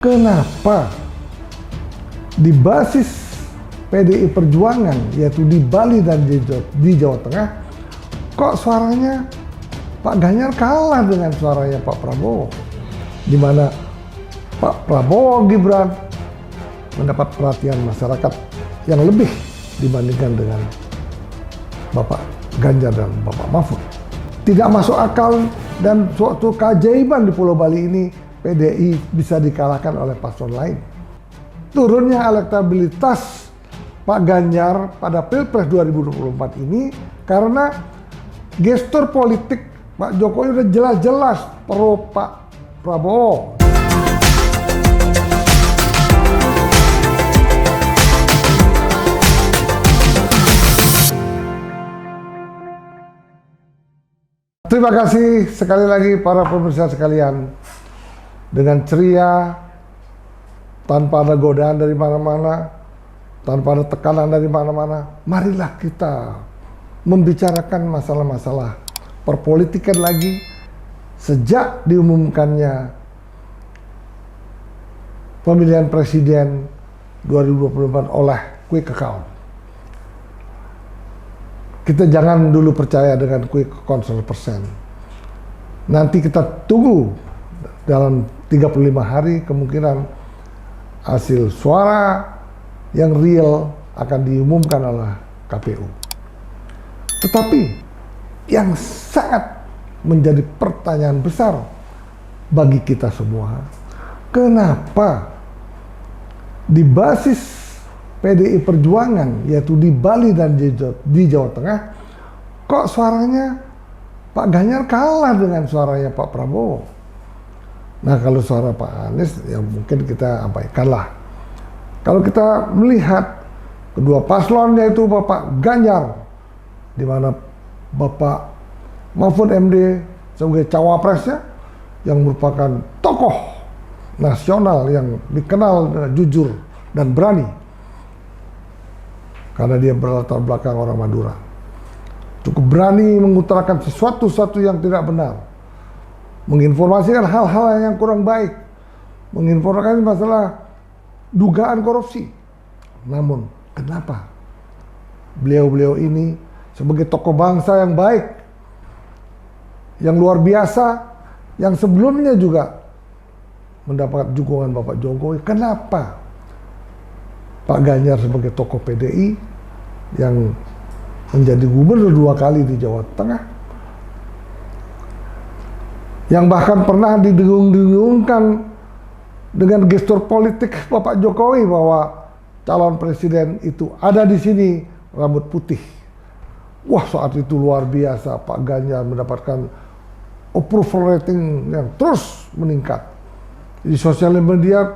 Kenapa di basis PDI Perjuangan, yaitu di Bali dan di Jawa Tengah, kok suaranya Pak Ganjar kalah dengan suaranya Pak Prabowo? Di mana Pak Prabowo Gibran mendapat perhatian masyarakat yang lebih dibandingkan dengan Bapak Ganjar dan Bapak Mahfud. Tidak masuk akal dan suatu keajaiban di Pulau Bali ini PDI bisa dikalahkan oleh paslon lain. Turunnya elektabilitas Pak Ganjar pada Pilpres 2024 ini karena gestur politik Pak Jokowi udah jelas-jelas pro Pak Prabowo. Terima kasih sekali lagi para pemirsa sekalian. Dengan ceria, tanpa ada godaan dari mana-mana, tanpa ada tekanan dari mana-mana, marilah kita membicarakan masalah-masalah perpolitikan lagi sejak diumumkannya pemilihan presiden 2024 oleh quick account. Kita jangan dulu percaya dengan quick account 100%. Nanti kita tunggu dalam 35 hari kemungkinan hasil suara yang real akan diumumkan oleh KPU. Tetapi yang sangat menjadi pertanyaan besar bagi kita semua, kenapa di basis PDI Perjuangan, yaitu di Bali dan di Jawa Tengah, kok suaranya Pak Ganjar kalah dengan suaranya Pak Prabowo? Nah, kalau suara Pak Anies ya mungkin kita abaikanlah. Kalau kita melihat kedua paslon, yaitu Bapak Ganjar, di mana Bapak Mahfud MD sebagai cawapresnya yang merupakan tokoh nasional yang dikenal jujur dan berani karena dia berlatar belakang orang Madura, cukup berani mengutarakan sesuatu yang tidak benar, menginformasikan hal-hal yang kurang baik, menginformasikan masalah dugaan korupsi. Namun, kenapa beliau-beliau ini sebagai tokoh bangsa yang baik, yang luar biasa, yang sebelumnya juga mendapat dukungan Bapak Jokowi, kenapa Pak Ganjar sebagai tokoh PDI yang menjadi gubernur 2 kali di Jawa Tengah, yang bahkan pernah didengung-dengungkan dengan gestur politik Bapak Jokowi bahwa calon presiden itu ada di sini rambut putih. Wah, saat itu luar biasa, Pak Ganjar mendapatkan approval rating yang terus meningkat. Di sosial media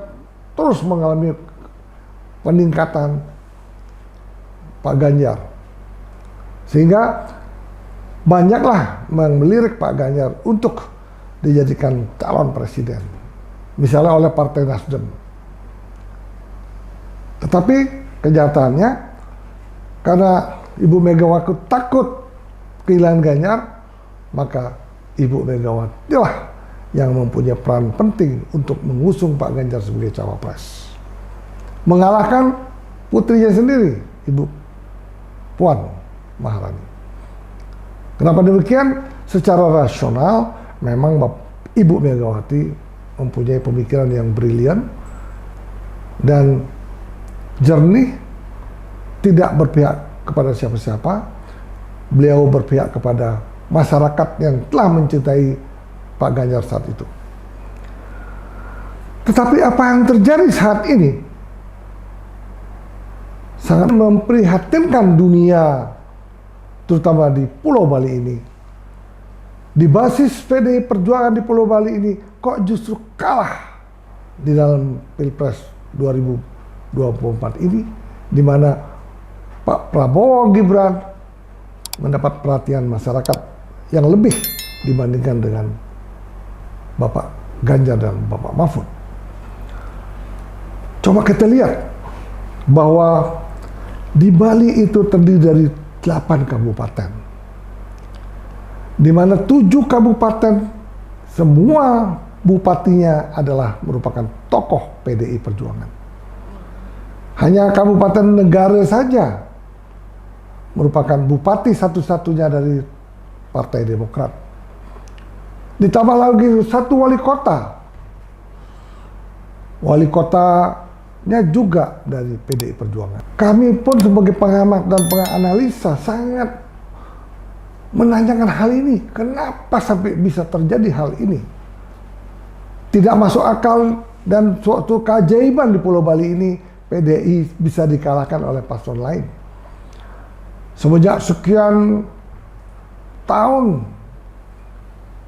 terus mengalami peningkatan Pak Ganjar. Sehingga banyaklah yang melirik Pak Ganjar untuk dijadikan calon presiden, misalnya oleh Partai Nasdem. Tetapi kenyataannya, karena Ibu Megawati takut kehilangan Ganjar, maka Ibu Megawati lah yang mempunyai peran penting untuk mengusung Pak Ganjar sebagai cawapres, mengalahkan putrinya sendiri, Ibu Puan Maharani. Kenapa demikian? Secara rasional memang Ibu Megawati mempunyai pemikiran yang brilian dan jernih, tidak berpihak kepada siapa-siapa. Beliau berpihak kepada masyarakat yang telah mencintai Pak Ganjar saat itu. Tetapi apa yang terjadi saat ini sangat memprihatinkan dunia, terutama di Pulau Bali ini. Di basis PDI Perjuangan di Pulau Bali ini kok justru kalah di dalam Pilpres 2024 ini, di mana Pak Prabowo Gibran mendapat perhatian masyarakat yang lebih dibandingkan dengan Bapak Ganjar dan Bapak Mahfud. Coba kita lihat bahwa di Bali itu terdiri dari 8 kabupaten. Di mana 7 kabupaten semua bupatinya adalah merupakan tokoh PDI Perjuangan. Hanya Kabupaten Negara saja merupakan bupati satu-satunya dari Partai Demokrat. Ditambah lagi satu wali kota. Wali kotanya juga dari PDI Perjuangan. Kami pun sebagai pengamat dan penganalisa sangat menanyakan hal ini. Kenapa sampai bisa terjadi hal ini? Tidak masuk akal dan suatu keajaiban di Pulau Bali ini PDI bisa dikalahkan oleh paslon lain. Semenjak sekian tahun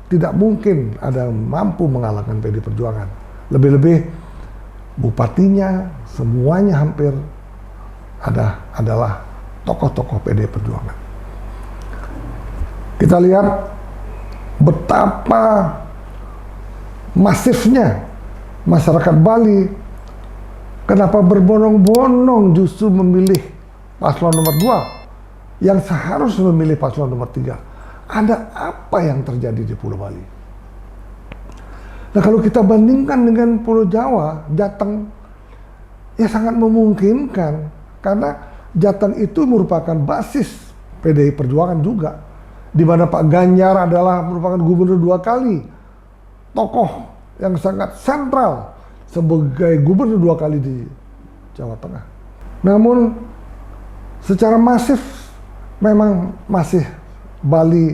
tidak mungkin ada yang mampu mengalahkan PDI Perjuangan. Lebih-lebih bupatinya semuanya hampir adalah tokoh-tokoh PDI Perjuangan. Kita lihat betapa masifnya masyarakat Bali, kenapa berbondong-bondong justru memilih paslon nomor 2 yang seharusnya memilih paslon nomor 3. Ada apa yang terjadi di Pulau Bali? Nah, kalau kita bandingkan dengan Pulau Jawa, Jateng, ya sangat memungkinkan karena Jateng itu merupakan basis PDI Perjuangan juga, di mana Pak Ganjar adalah merupakan gubernur 2 kali, tokoh yang sangat sentral sebagai gubernur 2 kali di Jawa Tengah. Namun secara masif memang masih Bali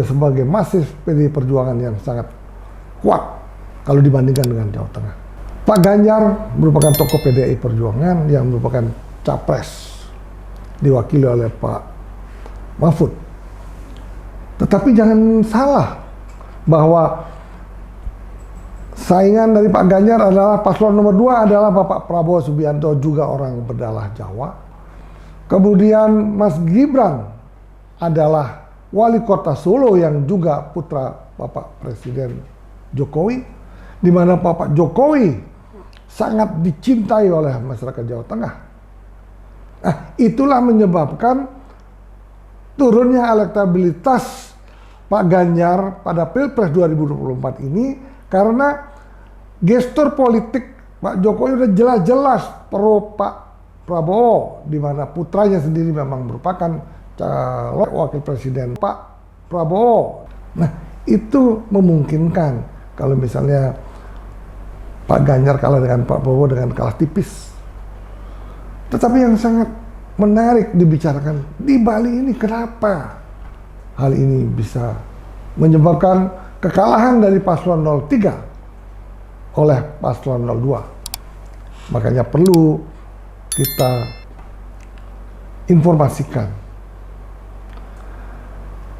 sebagai masif PDI Perjuangan yang sangat kuat kalau dibandingkan dengan Jawa Tengah. Pak Ganjar merupakan tokoh PDI Perjuangan yang merupakan capres diwakili oleh Pak Mahfud. Tetapi jangan salah bahwa saingan dari Pak Ganjar adalah paslon nomor 2 adalah Bapak Prabowo Subianto, juga orang berdarah Jawa. Kemudian Mas Gibran adalah wali kota Solo yang juga putra Bapak Presiden Jokowi, di mana Bapak Jokowi sangat dicintai oleh masyarakat Jawa Tengah. Nah, itulah menyebabkan turunnya elektabilitas Pak Ganjar pada Pilpres 2024 ini, karena gestur politik Pak Jokowi udah jelas-jelas pro Pak Prabowo, di mana putranya sendiri memang merupakan calon wakil presiden Pak Prabowo. Nah, itu memungkinkan kalau misalnya Pak Ganjar kalah dengan Pak Prabowo dengan kalah tipis. Tetapi yang sangat menarik dibicarakan di Bali ini, kenapa hal ini bisa menyebabkan kekalahan dari paslon 03 oleh paslon 02. Makanya perlu kita informasikan.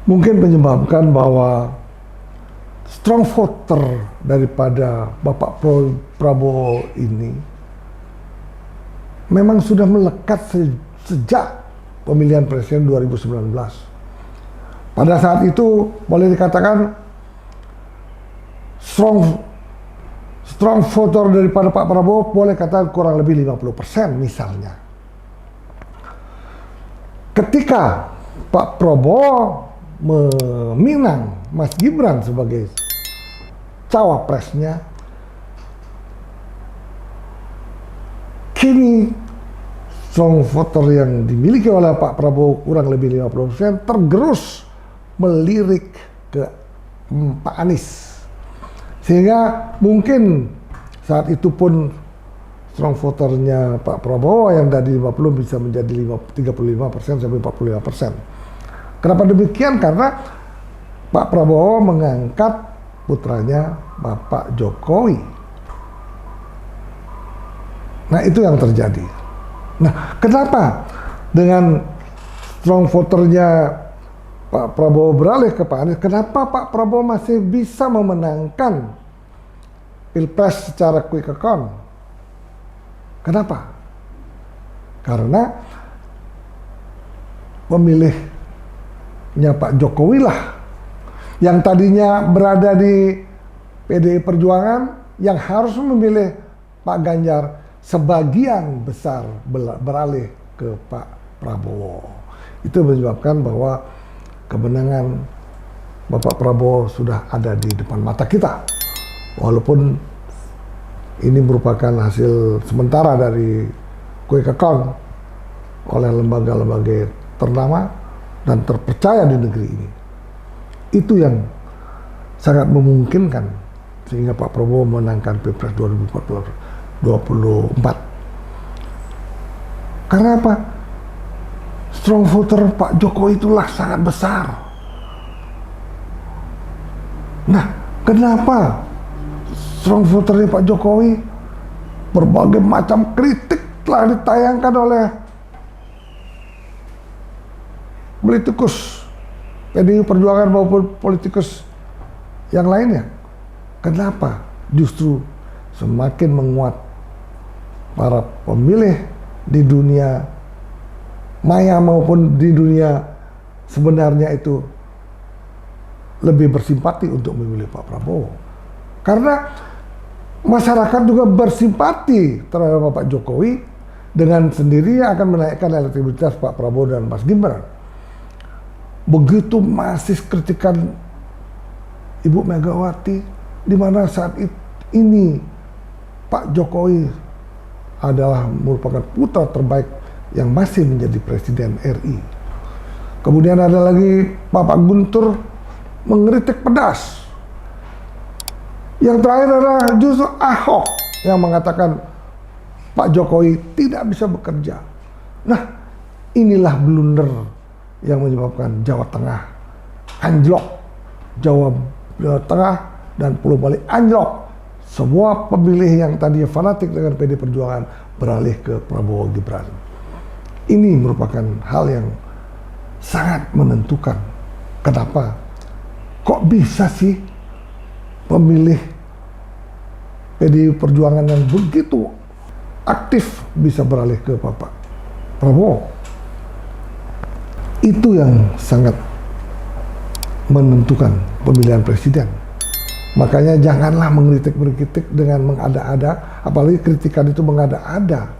Mungkin menyebabkan bahwa strong voter daripada Bapak Prabowo ini memang sudah melekat sejak pemilihan presiden 2019. Pada saat itu boleh dikatakan strong voter daripada Pak Prabowo boleh katakan kurang lebih 50% misalnya. Ketika Pak Prabowo meminang Mas Gibran sebagai cawapresnya, kini strong voter yang dimiliki oleh Pak Prabowo kurang lebih 50% tergerus melirik ke Pak Anies. Sehingga mungkin saat itu pun strong voternya Pak Prabowo yang dari 50 bisa menjadi 35% sampai 45%. Kenapa demikian? Karena Pak Prabowo mengangkat putranya Bapak Jokowi. Nah, itu yang terjadi. Nah, kenapa dengan strong voternya Pak Prabowo beralih ke Pak Anies, kenapa Pak Prabowo masih bisa memenangkan Pilpres secara quick count? Kenapa? Karena pemilihnya Pak Jokowi lah yang tadinya berada di PDI Perjuangan yang harus memilih Pak Ganjar, sebagian besar beralih ke Pak Prabowo. Itu menyebabkan bahwa kemenangan Bapak Prabowo sudah ada di depan mata kita. Walaupun ini merupakan hasil sementara dari quick count oleh lembaga-lembaga ternama dan terpercaya di negeri ini. Itu yang sangat memungkinkan sehingga Pak Prabowo memenangkan Pilpres 2024. Karena apa? Strong voter Pak Jokowi itulah sangat besar. Nah, kenapa strong voternya Pak Jokowi berbagai macam kritik telah ditayangkan oleh politikus PDI Perjuangan maupun politikus yang lainnya? Kenapa justru semakin menguat para pemilih di dunia maya maupun di dunia sebenarnya itu lebih bersimpati untuk memilih Pak Prabowo? Karena masyarakat juga bersimpati terhadap Pak Jokowi, dengan sendirinya akan menaikkan elektabilitas Pak Prabowo dan Mas Gibran. Begitu masif kritikan Ibu Megawati, di mana saat ini Pak Jokowi adalah merupakan putra terbaik yang masih menjadi Presiden RI. Kemudian ada lagi Bapak Guntur mengkritik pedas. Yang terakhir adalah justru Ahok yang mengatakan Pak Jokowi tidak bisa bekerja. Nah, inilah blunder yang menyebabkan Jawa Tengah anjlok. Jawa Tengah dan Pulau Bali anjlok. Semua pemilih yang tadinya fanatik dengan PD Perjuangan beralih ke Prabowo Gibran. Ini merupakan hal yang sangat menentukan. Kenapa? Kok bisa sih pemilih PDI Perjuangan yang begitu aktif bisa beralih ke Bapak Prabowo? Itu yang sangat menentukan pemilihan presiden. Makanya janganlah mengkritik dengan mengada-ada, apalagi kritikan itu mengada-ada,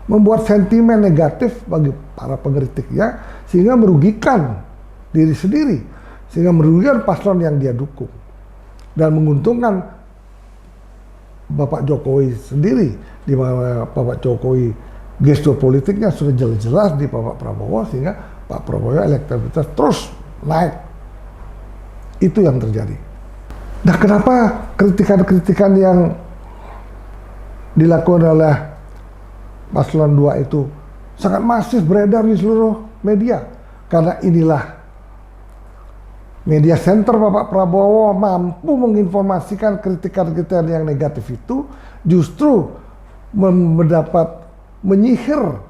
membuat sentimen negatif bagi para pengkritiknya, sehingga merugikan diri sendiri, sehingga merugikan paslon yang dia dukung, dan menguntungkan Bapak Jokowi sendiri, di mana Bapak Jokowi gestur politiknya sudah jelas-jelas di Bapak Prabowo, sehingga Pak Prabowo elektabilitas terus naik. Itu yang terjadi. Nah, kenapa kritikan-kritikan yang dilakukan oleh paslon 2 itu sangat masif beredar di seluruh media? Karena inilah media center Bapak Prabowo mampu menginformasikan kritikan-kritikan yang negatif itu justru mendapat menyihir,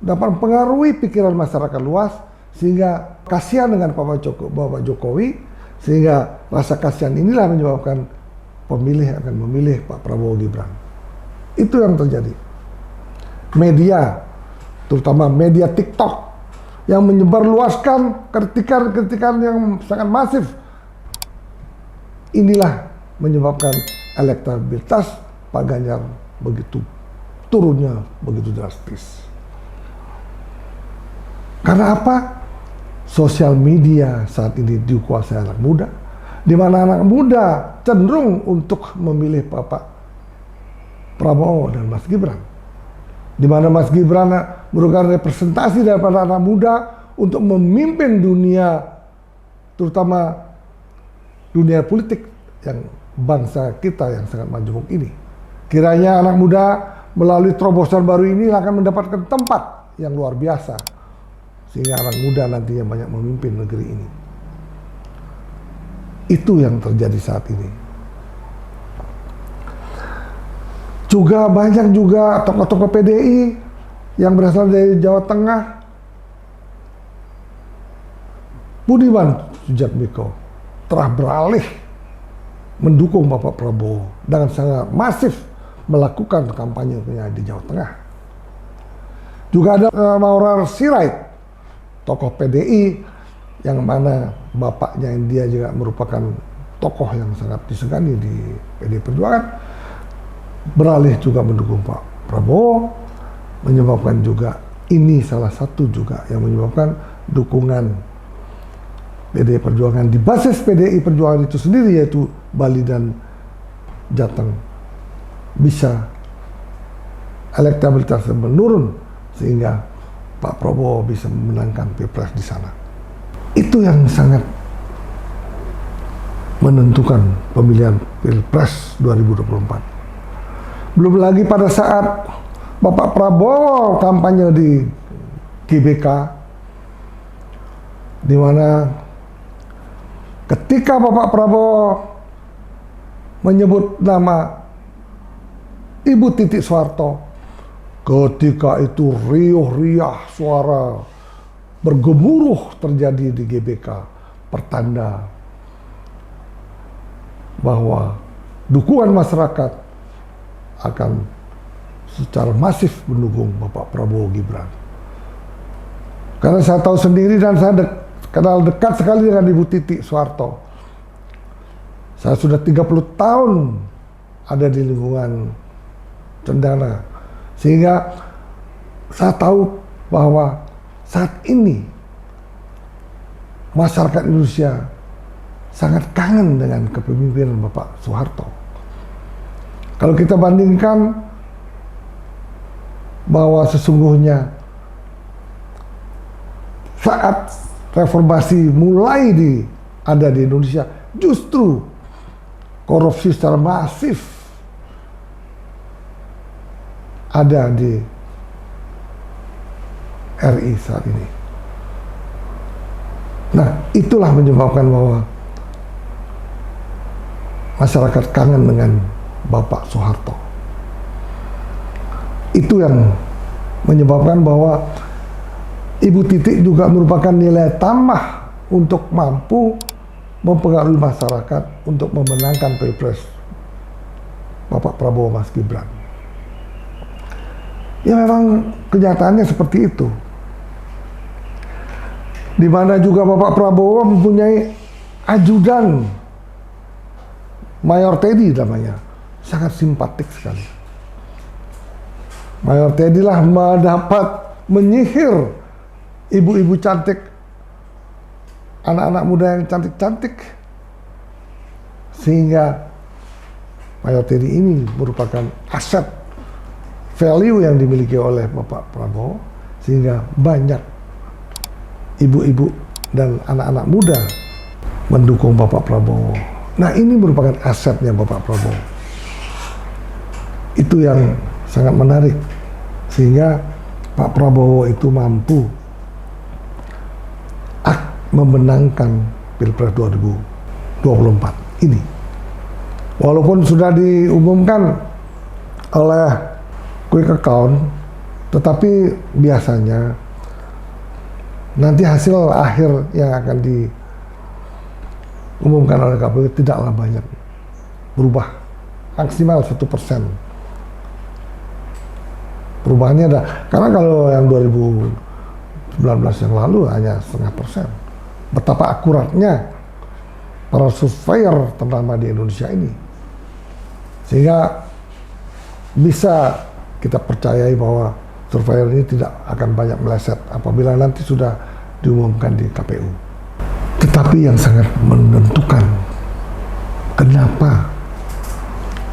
dapat mempengaruhi pikiran masyarakat luas, sehingga kasihan dengan Bapak Jokowi, sehingga rasa kasihan inilah menyebabkan pemilih akan memilih Pak Prabowo Gibran. Itu yang terjadi. Media, terutama media TikTok, yang menyebarluaskan kritikan-kritikan yang sangat masif, inilah menyebabkan elektabilitas Pak Ganjar begitu turunnya begitu drastis. Karena apa? Sosial media saat ini dikuasai anak muda, di mana anak muda cenderung untuk memilih Bapak Prabowo dan Mas Gibran. Di mana Mas Gibran merupakan representasi daripada anak muda untuk memimpin dunia, terutama dunia politik yang bangsa kita yang sangat majemuk ini. Kiranya anak muda melalui terobosan baru ini akan mendapatkan tempat yang luar biasa, sehingga anak muda nantinya banyak memimpin negeri ini. Itu yang terjadi saat ini. Juga banyak juga tokoh-tokoh PDI yang berasal dari Jawa Tengah. Budiman Sujatmiko telah beralih mendukung Bapak Prabowo dengan sangat masif melakukan kampanye-nya di Jawa Tengah. Juga ada Maurar Sirait, tokoh PDI yang mana bapaknya dia juga merupakan tokoh yang sangat disegani di PDI Perjuangan, beralih juga mendukung Pak Prabowo, menyebabkan juga ini salah satu juga yang menyebabkan dukungan PDI Perjuangan di basis PDI Perjuangan itu sendiri, yaitu Bali dan Jateng bisa elektabilitasnya menurun sehingga Pak Prabowo bisa memenangkan Pilpres di sana. Itu yang sangat menentukan pemilihan Pilpres 2024. Belum lagi pada saat Bapak Prabowo kampanye di GBK, di mana ketika Bapak Prabowo menyebut nama Ibu Titik Soeharto, ketika itu riuh-riah suara bergemuruh terjadi di GBK, pertanda bahwa dukungan masyarakat akan secara masif mendukung Bapak Prabowo Gibran. Karena saya tahu sendiri dan saya kenal dekat sekali dengan Ibu Titik Soeharto. Saya sudah 30 tahun ada di lingkungan Cendana, sehingga saya tahu bahwa saat ini masyarakat Indonesia sangat kangen dengan kepemimpinan Bapak Soeharto. Kalau kita bandingkan bahwa sesungguhnya saat reformasi mulai ada di Indonesia, justru korupsi secara masif ada di RI saat ini. Nah, itulah menyebabkan bahwa masyarakat kangen dengan Bapak Soeharto. Itu yang menyebabkan bahwa Ibu Titik juga merupakan nilai tambah untuk mampu mempengaruhi masyarakat untuk memenangkan Pilpres Bapak Prabowo Mas Gibran. Ya memang kenyataannya seperti itu. Di mana juga Bapak Prabowo mempunyai ajudan Mayor Teddy namanya, sangat simpatik sekali. Mayor Teddy lah mendapat menyihir ibu-ibu cantik, anak-anak muda yang cantik-cantik, sehingga Mayor Teddy ini merupakan aset value yang dimiliki oleh Bapak Prabowo, sehingga banyak ibu-ibu dan anak-anak muda mendukung Bapak Prabowo. Nah, ini merupakan asetnya Bapak Prabowo. Itu yang sangat menarik, sehingga Pak Prabowo itu mampu memenangkan Pilpres 2024 ini. Walaupun sudah diumumkan oleh quick account, tetapi biasanya nanti hasil akhir yang akan diumumkan oleh KPU tidaklah banyak berubah, maksimal 1%. Perubahannya ada, karena kalau yang 2019 yang lalu hanya 0,5%. Betapa akuratnya para surveyor ternama di Indonesia ini, sehingga bisa kita percayai bahwa surveyor ini tidak akan banyak meleset apabila nanti sudah diumumkan di KPU. Tetapi yang sangat menentukan kenapa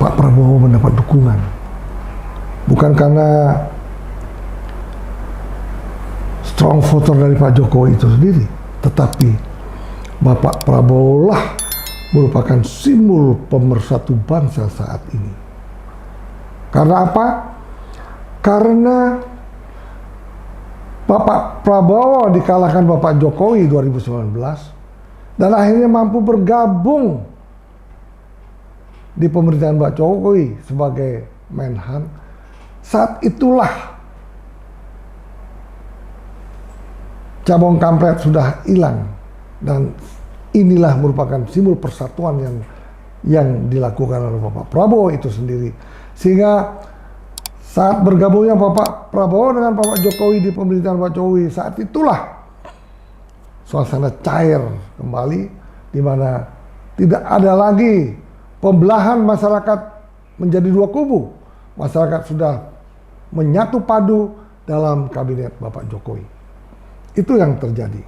Pak Prabowo mendapat dukungan bukan karena strong voter dari Pak Jokowi itu sendiri, tetapi Bapak Prabowo lah merupakan simbol pemersatu bangsa saat ini. Karena apa? Karena Bapak Prabowo dikalahkan Bapak Jokowi 2019 dan akhirnya mampu bergabung di pemerintahan Pak Jokowi sebagai Menhan. Saat itulah cabang kampret sudah hilang, dan inilah merupakan simbol persatuan yang dilakukan oleh Bapak Prabowo itu sendiri, sehingga saat bergabungnya Bapak Prabowo dengan Bapak Jokowi di pemerintahan Pak Jokowi, saat itulah suasana cair kembali, di mana tidak ada lagi pembelahan masyarakat menjadi dua kubu. Masyarakat sudah menyatu padu dalam kabinet Bapak Jokowi. Itu yang terjadi.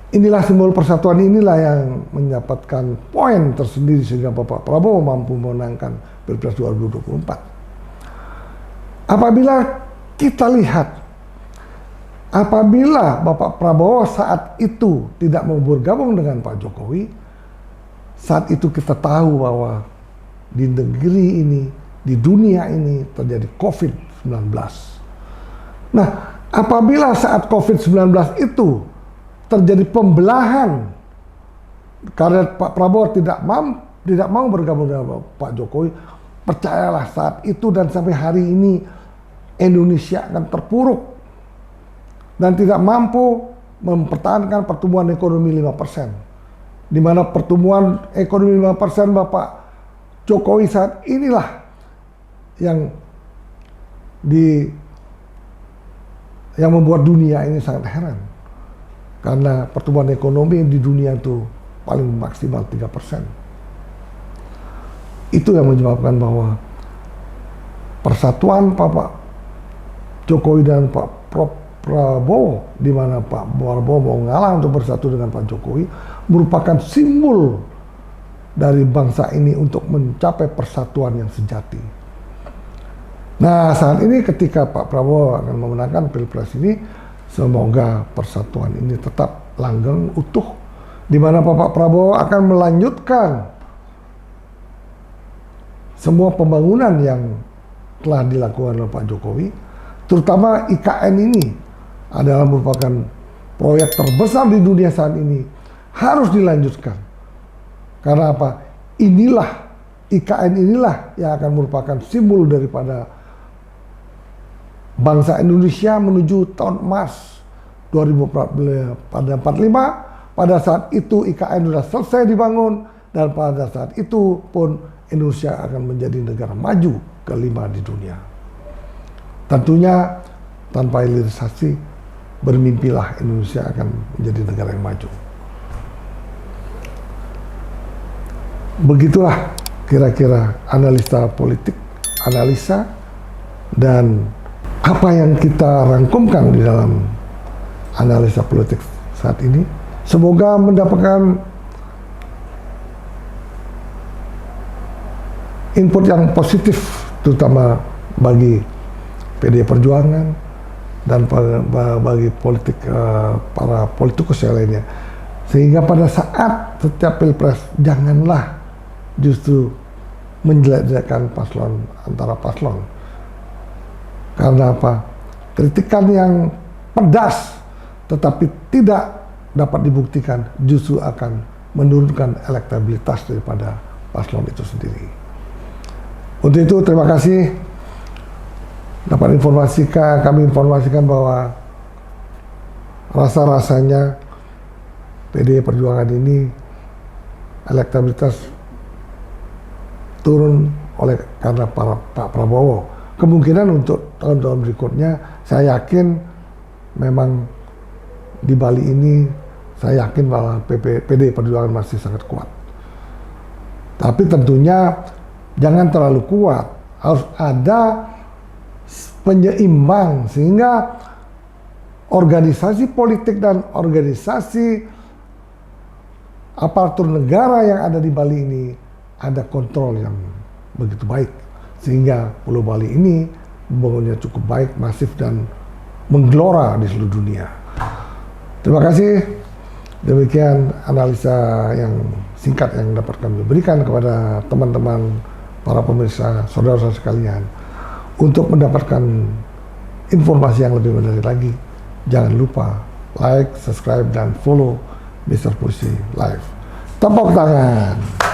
inilah simbol persatuan, inilah yang mendapatkan poin tersendiri sehingga Bapak Prabowo mampu memenangkan Pilpres 2024. Apabila kita lihat, apabila Bapak Prabowo saat itu tidak mau bergabung dengan Pak Jokowi, saat itu kita tahu bahwa di negeri ini, di dunia ini terjadi COVID-19. Nah, apabila saat COVID-19 itu terjadi pembelahan karena Pak Prabowo tidak mau bergabung dengan Pak Jokowi, percayalah saat itu dan sampai hari ini Indonesia akan terpuruk dan tidak mampu mempertahankan pertumbuhan ekonomi 5%. Di mana pertumbuhan ekonomi 5% Bapak Jokowi saat inilah yang membuat dunia ini sangat heran. Karena pertumbuhan ekonomi di dunia itu paling maksimal 3%. Itu yang menyebabkan bahwa persatuan Pak Jokowi dan Pak Prabowo, di mana Pak Prabowo mau ngalah untuk bersatu dengan Pak Jokowi, merupakan simbol dari bangsa ini untuk mencapai persatuan yang sejati. Nah, saat ini ketika Pak Prabowo akan memenangkan Pilpres ini, semoga persatuan ini tetap langgeng, utuh, di mana Pak Prabowo akan melanjutkan semua pembangunan yang telah dilakukan oleh Pak Jokowi, terutama IKN ini adalah merupakan proyek terbesar di dunia saat ini, harus dilanjutkan. Karena apa? Inilah, IKN inilah yang akan merupakan simbol daripada bangsa Indonesia menuju tahun emas 2045. Pada saat itu IKN sudah selesai dibangun dan pada saat itu pun Indonesia akan menjadi negara maju kelima di dunia. Tentunya tanpa hilirisasi, bermimpilah Indonesia akan menjadi negara yang maju. Begitulah kira-kira analisa politik, analisa dan apa yang kita rangkumkan di dalam analisa politik saat ini. Semoga mendapatkan input yang positif, terutama bagi PDI Perjuangan dan bagi para politikus yang lainnya. Sehingga pada saat setiap Pilpres, janganlah justru menjelek-jelekkan paslon, antara paslon. Karena apa? Kritikan yang pedas tetapi tidak dapat dibuktikan justru akan menurunkan elektabilitas daripada paslon itu sendiri. Untuk itu terima kasih dapat kami informasikan bahwa rasa-rasanya PDI Perjuangan ini elektabilitas turun karena Pak Prabowo. Kemungkinan untuk tahun-tahun berikutnya, saya yakin memang di Bali ini, saya yakin bahwa PDI Perjuangan masih sangat kuat. Tapi tentunya jangan terlalu kuat, harus ada penyeimbang sehingga organisasi politik dan organisasi aparatur negara yang ada di Bali ini ada kontrol yang begitu baik. Sehingga Pulau Bali ini membangunnya cukup baik, masif, dan menggelora di seluruh dunia. Terima kasih. Demikian analisa yang singkat yang dapat kami berikan kepada teman-teman para pemirsa, saudara-saudara sekalian. Untuk mendapatkan informasi yang lebih menarik lagi, jangan lupa like, subscribe, dan follow Mr. Puisi Live. Tepuk tangan.